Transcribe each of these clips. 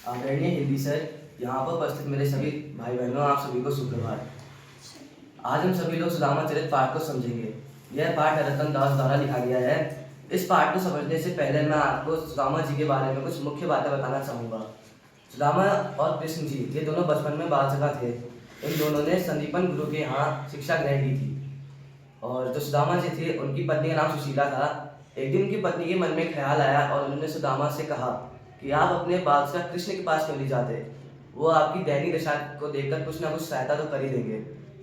आदरणीय हिंदी सर, यहाँ पर उपस्थित मेरे सभी भाई बहनों, आप सभी को सुप्रभात। आज हम सभी लोग सुदामा चरित पाठ को समझेंगे। यह पाठ रतन दास द्वारा लिखा गया है। इस पाठ को समझने से पहले मैं आपको सुदामा जी के बारे में कुछ मुख्य बातें बताना चाहूँगा। सुदामा और कृष्ण जी ये दोनों बचपन में बाल सखा थे। इन दोनों ने संदीपन गुरु के यहाँ शिक्षा ग्रहण की थी। और जो सुदामा जी थे उनकी पत्नी का नाम सुशीला था। एक दिन उनकी पत्नी के मन में ख्याल आया और उन्होंने सुदामा से कहा कि आप अपने बाल सखा कृष्ण के पास क्यों नहीं जाते, वो आपकी दैनिक दशा को देखकर कुछ ना कुछ सहायता तो कर ही देंगे।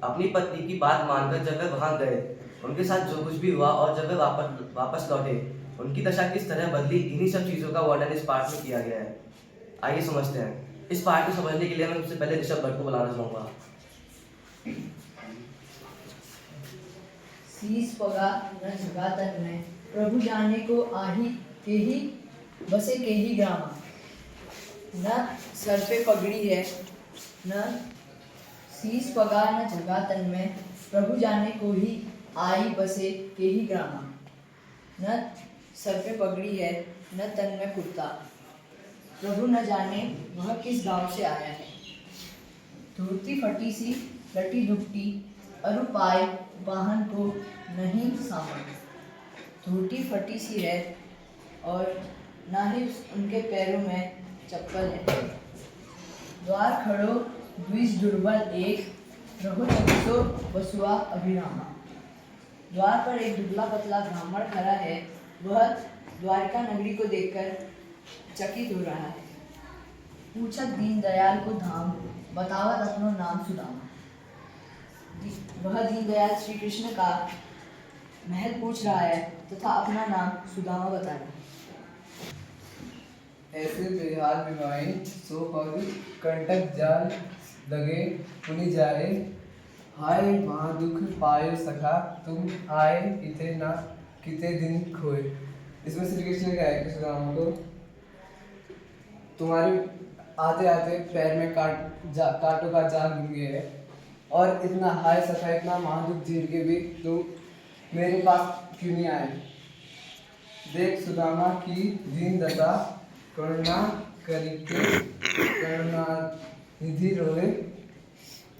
अपनी पत्नी की बात मानकर जब वे वहां गए, उनके साथ जो कुछ भी हुआ और जब वे वापस लौटे, उनकी दशा किस तरह बदली, इन्हीं सब चीजों का वर्णन इस पाठ में किया गया है। आइए समझते हैं। इस पाठ को समझने के लिए मैं सबसे पहले ऋषभ भट्ट को बुलाना चाहूंगा। शीस पगा न जगा तन में, प्रभु जाने को आही के ही बसे के ही ग्रामा। न सर पे पगड़ी है, न शीस पगा न जगा तन में, प्रभु जाने को ही आई बसे के ही ग्रामा। न सर पे पगड़ी है, न तन में कुर्ता, प्रभु न जाने वह किस गांव से आया है। धोती फटी सी लटी दुपटी, अरु पाए वाहन को नहीं सामान। धोती फटी सी है और ना ही उनके पैरों में चप्पल है। द्वार खड़ो द्विज दुर्बल एक, रहो चकितो बसुआ अभिरामा। द्वार पर एक दुबला पतला ब्राह्मण खड़ा है। वह द्वारका नगरी को देखकर चकित हो रहा है। पूछत दीन दयाल को धाम, बतावत अपनो नाम सुदामा। वह दीनदयाल श्री कृष्ण का महल पूछ रहा है तथा अपना नाम सुदामा बता रहा है। ऐसे बेहाल बिमाई सो पग, कंटक जाल लगे पुनि जाए। हाय महा दुख पायो सखा, तुम आए इते ना किते दिन खोए। इसमें श्री कृष्ण ने कहा है कि सुदामा को, तुम्हारे आते आते पैर में कांटों का जाल बन गया है और इतना हाय सखा, इतना महादुख झेल के भी तुम मेरे पास क्यों नहीं आए। देख सुदामा की दीन दशा, करुणा करके करुणा निधि रोए।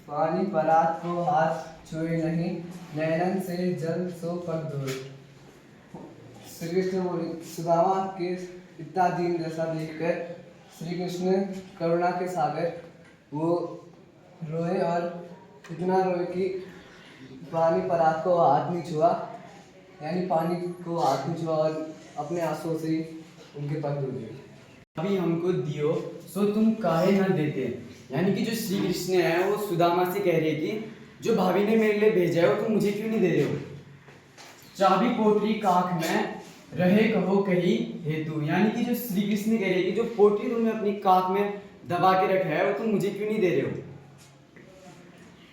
पानी परात को हाथ छुए नहीं, नैनन से जल सो पग धोए। श्री कृष्ण बोले, सुदामा के इतना दीन दशा देखकर श्री कृष्ण करुणा के सागर वो रोए और इतना रोए कि पानी परात को हाथ नहीं छुआ, यानी पानी को हाथ नहीं छुआ और अपने आंसुओं से ही उनके पग धो दिए। अभी हमको दियो सो तुम काहे न देते। यानी कि जो श्री कृष्ण है वो सुदामा से कह रहे हैं कि जो भाभी ने मेरे लिए भेजा है वो तुम मुझे क्यों नहीं दे रहे हो। चाबी पोटली काख में रहे कहो कहीं हेतु, यानी कि जो श्री कृष्ण कह रहे हैं कि जो पोटली तुमने अपनी काख में दबा के रखा है वो तुम मुझे क्यों नहीं दे रहे हो।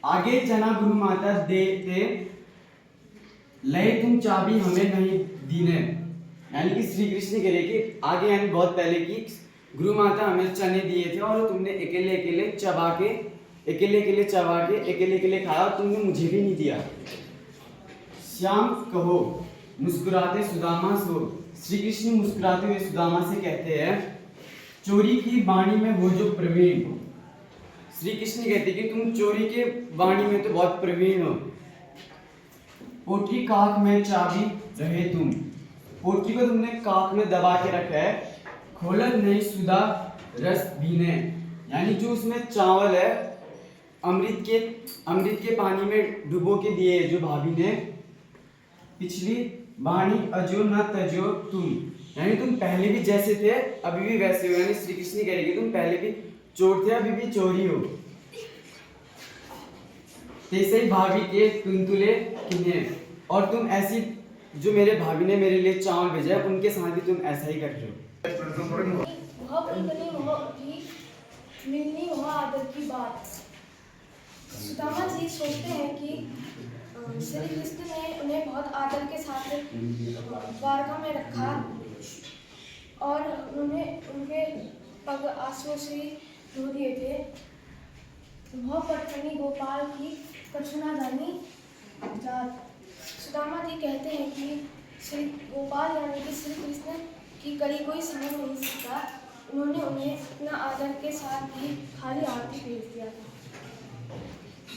आगे जना गुरु माता देते लय तुम चाबी हमें नहीं दीने। यानी कि श्री कृष्ण कह रहे कि आगे यानी बहुत पहले की गुरु माता हमें चने दिए थे और तुमने अकेले अकेले चबा के अकेले अकेले खाया और तुमने मुझे भी नहीं दिया। श्याम कहो मुस्कुराते सुदामा सो, श्री कृष्ण मुस्कुराते हुए सुदामा से कहते हैं चोरी की वाणी में हो जो प्रवीण। श्री कृष्ण कहते कि तुम चोरी के वाणी में तो बहुत प्रवीण हो। पोटली काख में चाबी रहे तुम, पोटली को तुमने काख में दबा के रखा है। खोलत नहीं सुधा रस पीने, यानी जो उसमें चावल है अमृत के पानी में डुबो के दिए जो भाभी ने। पिछली वाणी अजो न तजो तुम, यानी तुम पहले भी जैसे थे अभी भी वैसे हो। यानी श्री कृष्ण कह रहे कि तुम पहले भी चोर थे अभी भी चोरी हो। तैसे ही भाभी के तुंतुले किन्हे, और तुम ऐसी जो मेरे भाभी ने मेरे लिए चावल भेजा है उनके साथ भी तुम ऐसा ही कर रहे हो। वह पुतली वह उठी, मिलनी वह आदर की बात। सुदामा जी सोचते हैं कि श्री कृष्ण ने उन्हें बहुत आदर के साथ द्वारका में रखा और उन्होंने उनके पग आंसुओं से धो दिए थे। वह पटकनी गोपाल की कछुना दानी जात। सुदामा जी कहते हैं कि श्री गोपाल यानी कि श्री कृष्ण की कड़ी कोई समझ नहीं सकता। उन्होंने उन्हें इतना आदर के साथ भी खाली हाथ ही भेज दिया था।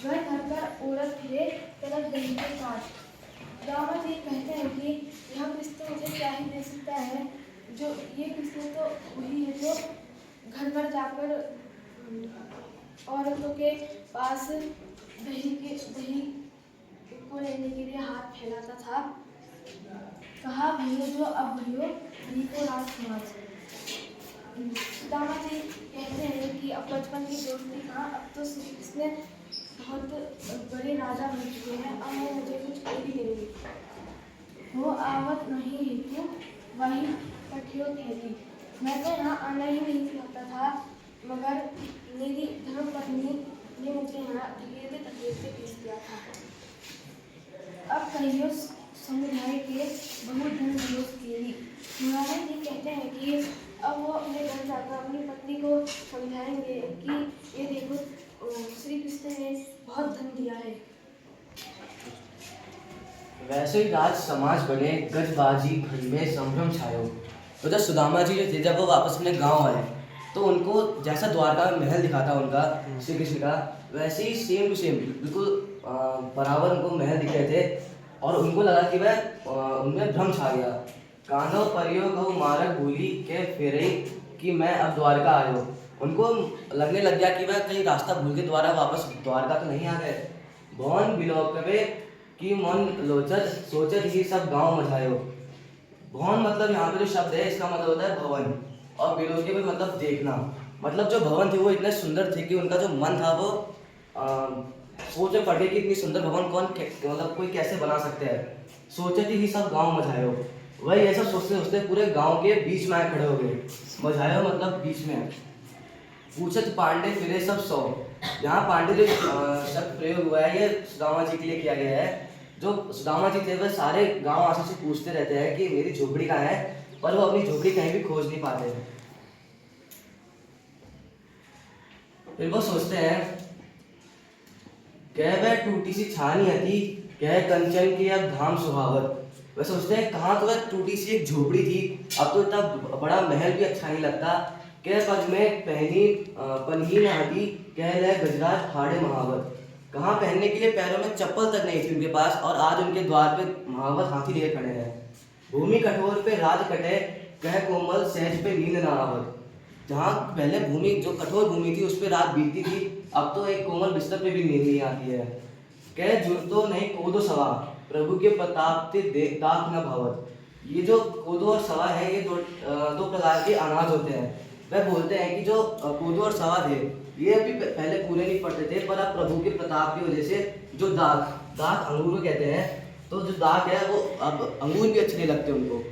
घर घर पर औरत फिरे तरफ दही के साथ। सुदामा जी कहते हैं कि यह कृष्ण मुझे क्या ही दे सकता है, जो ये कृष्ण तो वही है जो घर घर जाकर औरतों के पास दही को लेने के लिए हाथ फैलाता था। कहा भयो जो अब भयो हरि को राज समाज। सुदामा जी कहते हैं कि अब बचपन की दोस्ती कहाँ, अब तो श्री कृष्ण बहुत बड़े राजा बन चुके हैं, अब वो मुझे कुछ कर भी देंगे। वो आवत नहीं हेतु वही कठियो कहती। मैं तो यहाँ आना ही नहीं चाहता था, मगर मेरी धर्मपत्नी ने मुझे यहाँ धकेलते भेज दिया था। अब कहियो समुदाय के बहुत धन दोष केली। महाराज जी कहते हैं कि अब वो अपने घर जाकर अपनी पत्नी को समझाएंगे कि ये देखो श्री कृष्ण ने बहुत धन दिया है। वैसे ही राज समाज बने, गजबाजी घर में संभ्रम छायो। तो जब सुदामा जी जो थे, जब वो वापस अपने गांव आए तो उनको जैसा द्वारका में महल दिखा था उनका श्री कृष्ण का, वैसे ही सेम टू सेम बिल्कुल बराबर उनको महल दिख रहे थे। और उनको लगा कि वह उनमें भ्रम छा गया। कान्हो परियो कहू मारक भूली के फेरे कि मैं अब द्वारका आयो। उनको लगने लग गया कि वह कहीं रास्ता भूल के द्वारा वापस द्वारका तो नहीं आ गए। भवन बिलोकवे कि मन लोचत सोचत ही सब गांव मझायो। भवन मतलब यहाँ पे जो शब्द है इसका मतलब होता है भवन, और बिलोके में मतलब देखना। मतलब जो भवन थे वो इतने सुंदर थे कि उनका जो मन था वो सोच में पड़ गया कि इतनी सुंदर भवन मतलब कोई कैसे बना सकते हैं। सोचत ही सब गांव मझायो। वही ये सब सोचते सोचते पूरे गांव के बीच में आए खड़े हो गए। मझायो मतलब बीच में। पूछत पांडे फिरे सब सौ। यहाँ पांडे जो शब्द प्रयोग हुआ है ये सुदामा जी के लिए किया गया है। जो सुदामा जी थे वह सारे गांव आस से पूछते रहते हैं कि मेरी झोपड़ी कहाँ है, पर वो अपनी झोपड़ी कहीं भी खोज नहीं पाते हैं। फिर वो सोचते हैं कह वह टूटी सी छानी हती, कह कंचन की अब धाम सुहावत। वह सोचते हैं कहाँ तो वह टूटी सी एक झोपड़ी थी, अब तो इतना बड़ा महल भी अच्छा नहीं लगता। कह पग में पहनी पन्ही नहाती, कह लह गजराज फाड़े महावत। कहाँ पहनने के लिए पैरों में चप्पल तक नहीं थी उनके पास, और आज उनके द्वार पे महावत हाथी लिए खड़े हैं। भूमि कठोर पे रात कटे, कह कोमल सहज पे नींद न आवत। जहाँ पहले भूमि जो कठोर भूमि थी उस पर रात बीतती थी, अब तो एक कोमल बिस्तर पे भी नींद नहीं आती है। कह जुड़तो नहीं कोदो सवा, प्रभु के प्रताप ते दाख न भावत। ये जो कोदो और सवा है ये दो प्रकार के अनाज होते हैं। वह बोलते हैं कि जो कोदो और सवा थे ये अभी पहले पूरे नहीं पड़ते थे, पर अब प्रभु के प्रताप की वजह से जो दाख अंगूर को कहते हैं, तो जो दाख है वो अब अंगूर भी अच्छे नहीं लगते उनको।